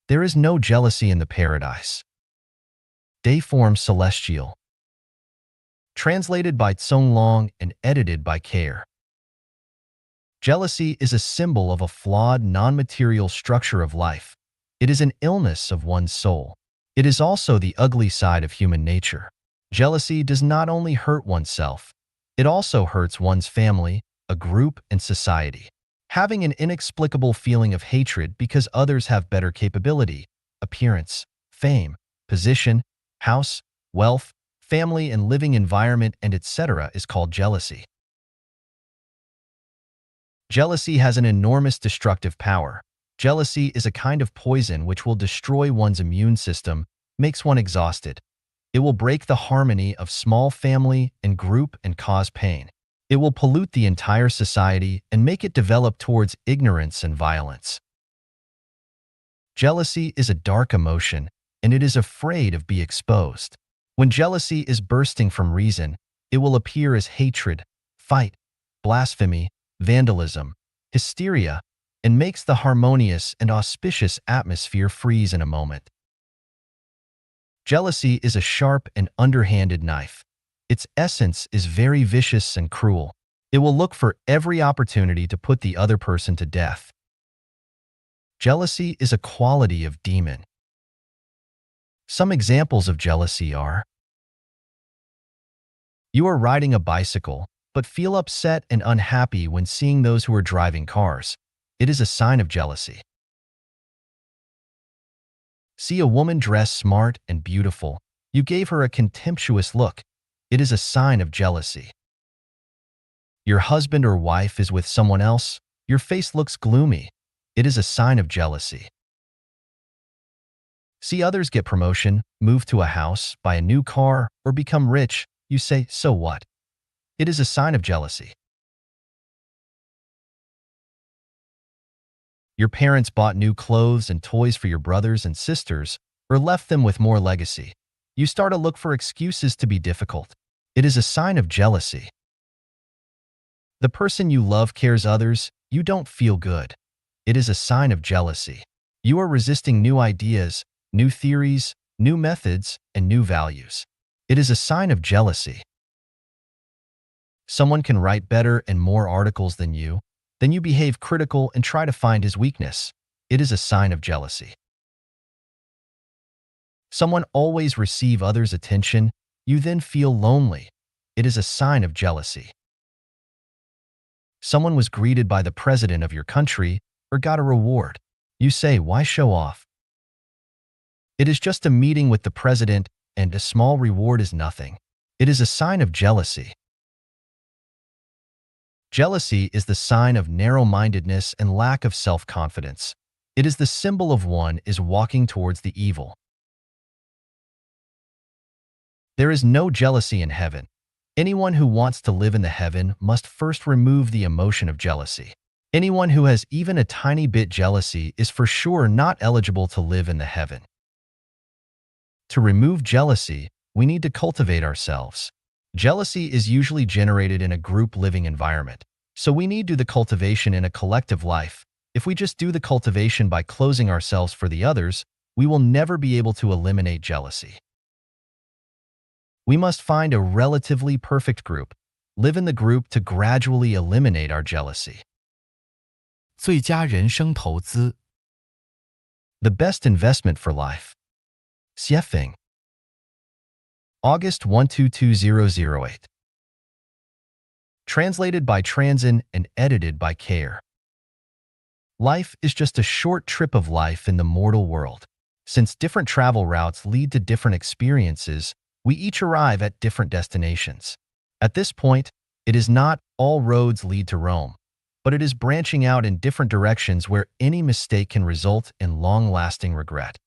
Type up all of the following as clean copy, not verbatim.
There is no jealousy in the paradise. Dayform Celestial. Translated by Tsong Long and edited by Care. Jealousy is a symbol of a flawed, non-material structure of life. It is an illness of one's soul. It is also the ugly side of human nature. Jealousy does not only hurt oneself, it also hurts one's family, a group, and society. Having an inexplicable feeling of hatred because others have better capability, appearance, fame, position, house, wealth, family and living environment, and etc. is called jealousy. Jealousy has an enormous destructive power. Jealousy is a kind of poison which will destroy one's immune system, makes one exhausted. It will break the harmony of small family and group and cause pain. It will pollute the entire society and make it develop towards ignorance and violence. Jealousy is a dark emotion, and it is afraid of being exposed. When jealousy is bursting from reason, it will appear as hatred, fight, blasphemy, vandalism, hysteria, and makes the harmonious and auspicious atmosphere freeze in a moment. Jealousy is a sharp and underhanded knife. Its essence is very vicious and cruel. It will look for every opportunity to put the other person to death. Jealousy is a quality of demon. Some examples of jealousy are: you are riding a bicycle, but feel upset and unhappy when seeing those who are driving cars. It is a sign of jealousy. See a woman dressed smart and beautiful. You gave her a contemptuous look. It is a sign of jealousy. Your husband or wife is with someone else. Your face looks gloomy. It is a sign of jealousy. See others get promotion, move to a house, buy a new car, or become rich. You say, "So what?" It is a sign of jealousy. Your parents bought new clothes and toys for your brothers and sisters, or left them with more legacy. You start to look for excuses to be difficult. It is a sign of jealousy. The person you love cares others, you don't feel good. It is a sign of jealousy. You are resisting new ideas, new theories, new methods, and new values. It is a sign of jealousy. Someone can write better and more articles than you, then you behave critical and try to find his weakness. It is a sign of jealousy. Someone always receives others' attention, you then feel lonely. It is a sign of jealousy. Someone was greeted by the president of your country or got a reward. You say, "Why show off?" It is just a meeting with the president, and a small reward is nothing. It is a sign of jealousy. Jealousy is the sign of narrow-mindedness and lack of self-confidence. It is the symbol of one is walking towards the evil. There is no jealousy in heaven. Anyone who wants to live in the heaven must first remove the emotion of jealousy. Anyone who has even a tiny bit jealousy is for sure not eligible to live in the heaven. To remove jealousy, we need to cultivate ourselves. Jealousy is usually generated in a group living environment, so we need to do the cultivation in a collective life. If we just do the cultivation by closing ourselves for the others, we will never be able to eliminate jealousy. We must find a relatively perfect group, live in the group to gradually eliminate our jealousy. 最佳人生投资 The best investment for life. Xiefeng. August 122008. Translated by Transin and edited by Care. Life is just a short trip of life in the mortal world. Since different travel routes lead to different experiences, we each arrive at different destinations. At this point, it is not all roads lead to Rome, but it is branching out in different directions where any mistake can result in long-lasting regret.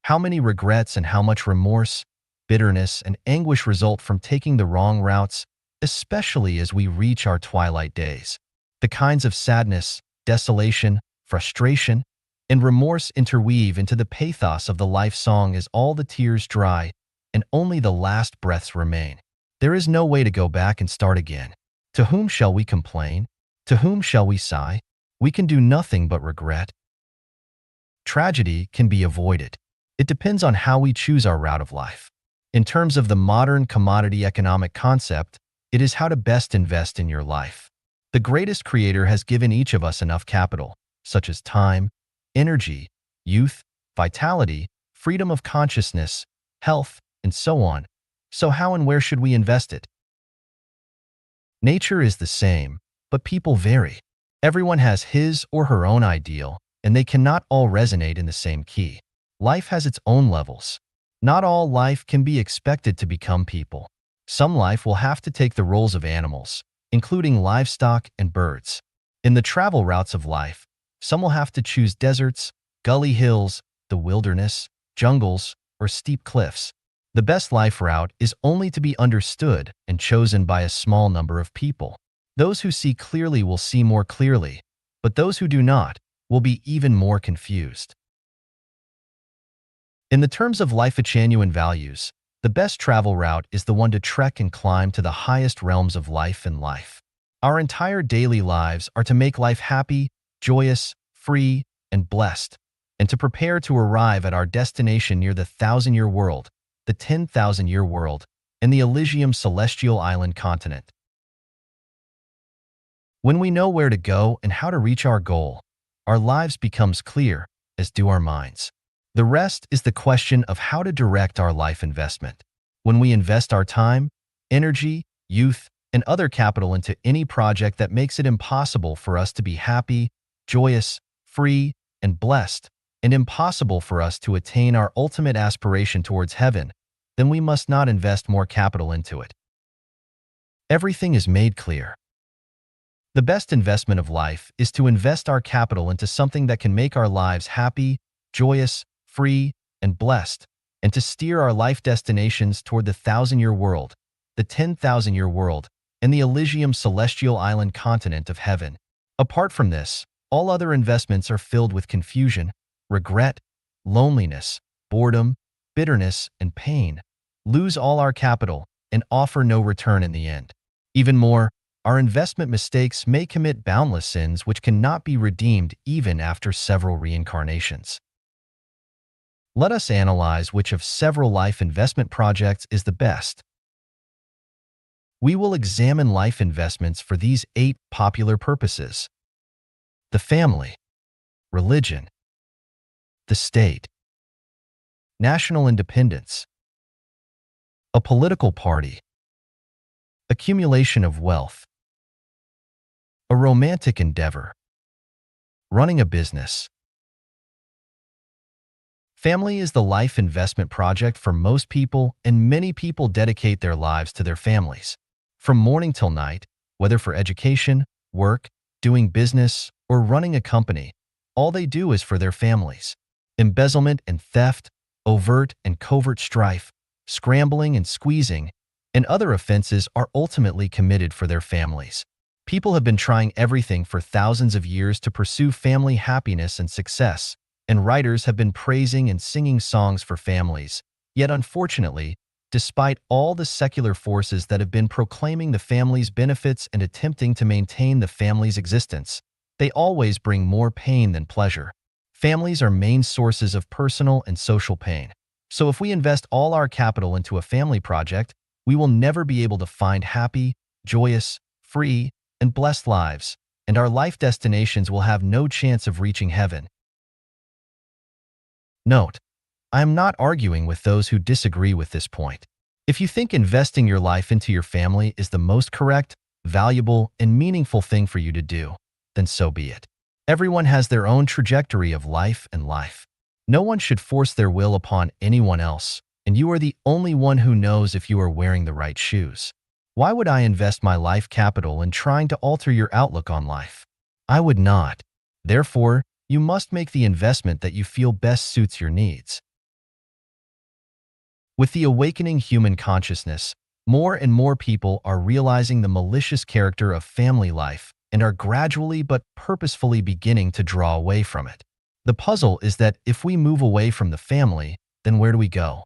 How many regrets and how much remorse, bitterness, and anguish result from taking the wrong routes, especially as we reach our twilight days. The kinds of sadness, desolation, frustration, and remorse interweave into the pathos of the life song as all the tears dry and only the last breaths remain. There is no way to go back and start again. To whom shall we complain? To whom shall we sigh? We can do nothing but regret. Tragedy can be avoided. It depends on how we choose our route of life. In terms of the modern commodity economic concept, it is how to best invest in your life. The greatest creator has given each of us enough capital, such as time, energy, youth, vitality, freedom of consciousness, health, and so on. So how and where should we invest it? Nature is the same, but people vary. Everyone has his or her own ideal, and they cannot all resonate in the same key. Life has its own levels. Not all life can be expected to become people. Some life will have to take the roles of animals, including livestock and birds. In the travel routes of life, some will have to choose deserts, gully hills, the wilderness, jungles, or steep cliffs. The best life route is only to be understood and chosen by a small number of people. Those who see clearly will see more clearly, but those who do not will be even more confused. In the terms of life genuine values, the best travel route is the one to trek and climb to the highest realms of life and life. Our entire daily lives are to make life happy, joyous, free, and blessed, and to prepare to arrive at our destination near the 1,000-year world, the 10,000-year world, and the Elysium celestial island continent. When we know where to go and how to reach our goal, our lives becomes clear, as do our minds. The rest is the question of how to direct our life investment. When we invest our time, energy, youth, and other capital into any project that makes it impossible for us to be happy, joyous, free, and blessed, and impossible for us to attain our ultimate aspiration towards heaven, then we must not invest more capital into it. Everything is made clear. The best investment of life is to invest our capital into something that can make our lives happy, joyous, free, and blessed, and to steer our life destinations toward the 1,000-year world, the 10,000-year world, and the Elysium celestial island continent of heaven. Apart from this, all other investments are filled with confusion, regret, loneliness, boredom, bitterness, and pain, lose all our capital, and offer no return in the end. Even more, our investment mistakes may commit boundless sins which cannot be redeemed even after several reincarnations. Let us analyze which of several life investment projects is the best. We will examine life investments for these 8 popular purposes: the family, religion, the state, national independence, a political party, accumulation of wealth, a romantic endeavor, running a business. Family is the life investment project for most people, and many people dedicate their lives to their families. From morning till night, whether for education, work, doing business, or running a company, all they do is for their families. Embezzlement and theft, overt and covert strife, scrambling and squeezing, and other offenses are ultimately committed for their families. People have been trying everything for thousands of years to pursue family happiness and success, and writers have been praising and singing songs for families. Yet unfortunately, despite all the secular forces that have been proclaiming the family's benefits and attempting to maintain the family's existence, they always bring more pain than pleasure. Families are main sources of personal and social pain. So if we invest all our capital into a family project, we will never be able to find happy, joyous, free, and blessed lives, and our life destinations will have no chance of reaching heaven. Note, I am not arguing with those who disagree with this point. If you think investing your life into your family is the most correct, valuable, and meaningful thing for you to do, then so be it. Everyone has their own trajectory of life and life. No one should force their will upon anyone else, and you are the only one who knows if you are wearing the right shoes. Why would I invest my life capital in trying to alter your outlook on life? I would not. Therefore, you must make the investment that you feel best suits your needs. With the awakening human consciousness, more and more people are realizing the malicious character of family life and are gradually but purposefully beginning to draw away from it. The puzzle is that if we move away from the family, then where do we go?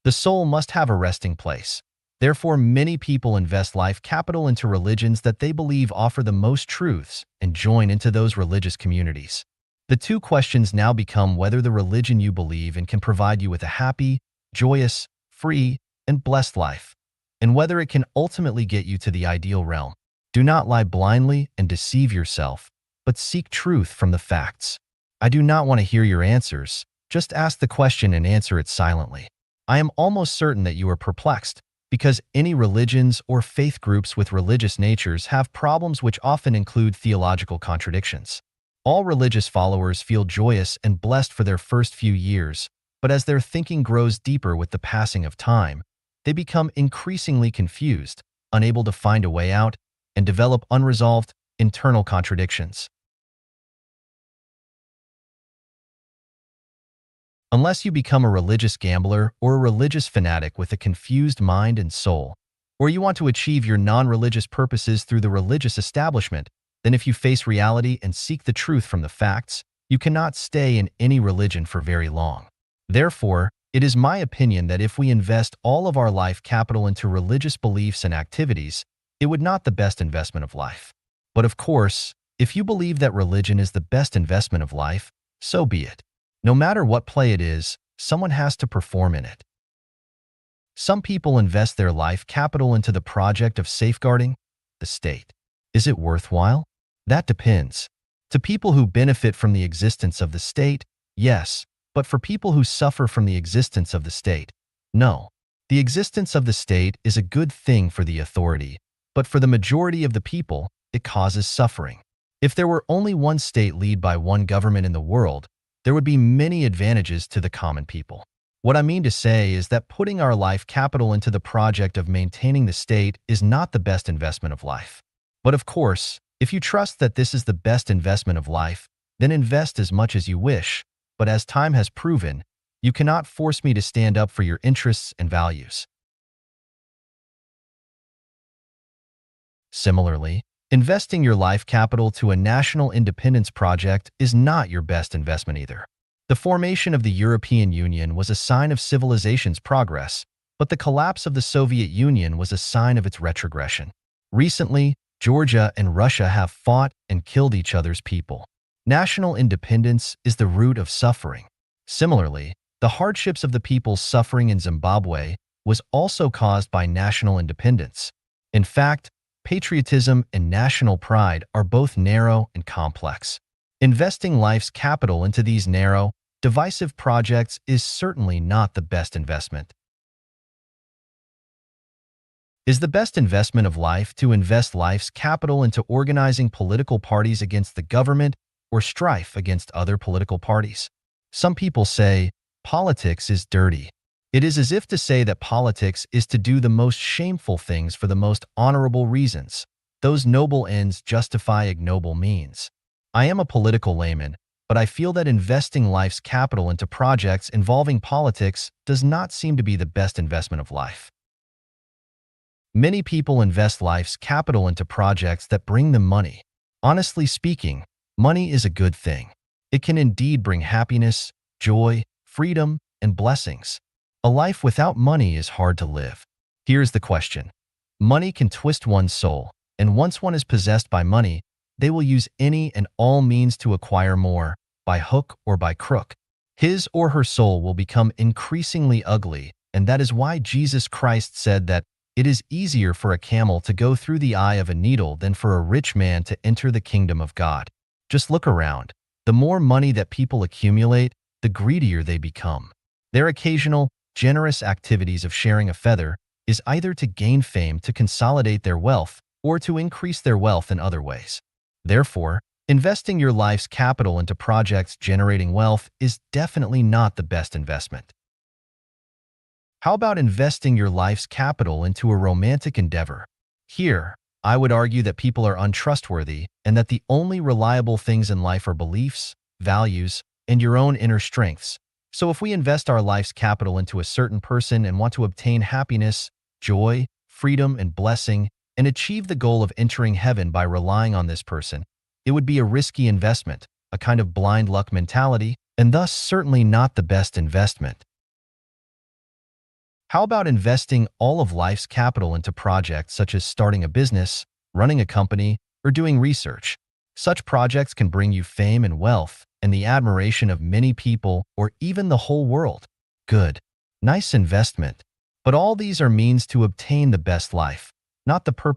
The soul must have a resting place. Therefore, many people invest life capital into religions that they believe offer the most truths and join into those religious communities. The two questions now become whether the religion you believe in can provide you with a happy, joyous, free, and blessed life, and whether it can ultimately get you to the ideal realm. Do not lie blindly and deceive yourself, but seek truth from the facts. I do not want to hear your answers. Just ask the question and answer it silently. I am almost certain that you are perplexed, because any religions or faith groups with religious natures have problems which often include theological contradictions. All religious followers feel joyous and blessed for their first few years, but as their thinking grows deeper with the passing of time, they become increasingly confused, unable to find a way out, and develop unresolved internal contradictions. Unless you become a religious gambler or a religious fanatic with a confused mind and soul, or you want to achieve your non-religious purposes through the religious establishment, then if you face reality and seek the truth from the facts, you cannot stay in any religion for very long. Therefore, it is my opinion that if we invest all of our life capital into religious beliefs and activities, it would not be the best investment of life. But of course, if you believe that religion is the best investment of life, so be it. No matter what play it is, someone has to perform in it. Some people invest their life capital into the project of safeguarding the state. Is it worthwhile? That depends. To people who benefit from the existence of the state, yes, but for people who suffer from the existence of the state, no. The existence of the state is a good thing for the authority, but for the majority of the people, it causes suffering. If there were only one state led by one government in the world, there would be many advantages to the common people. What I mean to say is that putting our life capital into the project of maintaining the state is not the best investment of life. But of course, if you trust that this is the best investment of life, then invest as much as you wish, but as time has proven, you cannot force me to stand up for your interests and values. Similarly, investing your life capital to a national independence project is not your best investment either. The formation of the European Union was a sign of civilization's progress, but the collapse of the Soviet Union was a sign of its retrogression. Recently, Georgia and Russia have fought and killed each other's people. National independence is the root of suffering. Similarly, the hardships of the people suffering in Zimbabwe was also caused by national independence. In fact, patriotism and national pride are both narrow and complex. Investing life's capital into these narrow, divisive projects is certainly not the best investment. Is the best investment of life to invest life's capital into organizing political parties against the government or strife against other political parties? Some people say, politics is dirty. It is as if to say that politics is to do the most shameful things for the most honorable reasons. Those noble ends justify ignoble means. I am a political layman, but I feel that investing life's capital into projects involving politics does not seem to be the best investment of life. Many people invest life's capital into projects that bring them money. Honestly speaking, money is a good thing. It can indeed bring happiness, joy, freedom, and blessings. A life without money is hard to live. Here's the question. Money can twist one's soul, and once one is possessed by money, they will use any and all means to acquire more, by hook or by crook. His or her soul will become increasingly ugly, and that is why Jesus Christ said that it is easier for a camel to go through the eye of a needle than for a rich man to enter the kingdom of God. Just look around. The more money that people accumulate, the greedier they become. Their occasional, generous activities of sharing a feather is either to gain fame to consolidate their wealth or to increase their wealth in other ways. Therefore, investing your life's capital into projects generating wealth is definitely not the best investment. How about investing your life's capital into a romantic endeavor? Here, I would argue that people are untrustworthy and that the only reliable things in life are beliefs, values, and your own inner strengths. So if we invest our life's capital into a certain person and want to obtain happiness, joy, freedom, and blessing, and achieve the goal of entering heaven by relying on this person, it would be a risky investment, a kind of blind luck mentality, and thus certainly not the best investment. How about investing all of life's capital into projects such as starting a business, running a company, or doing research? Such projects can bring you fame and wealth and the admiration of many people or even the whole world. Good. Nice investment. But all these are means to obtain the best life, not the purpose.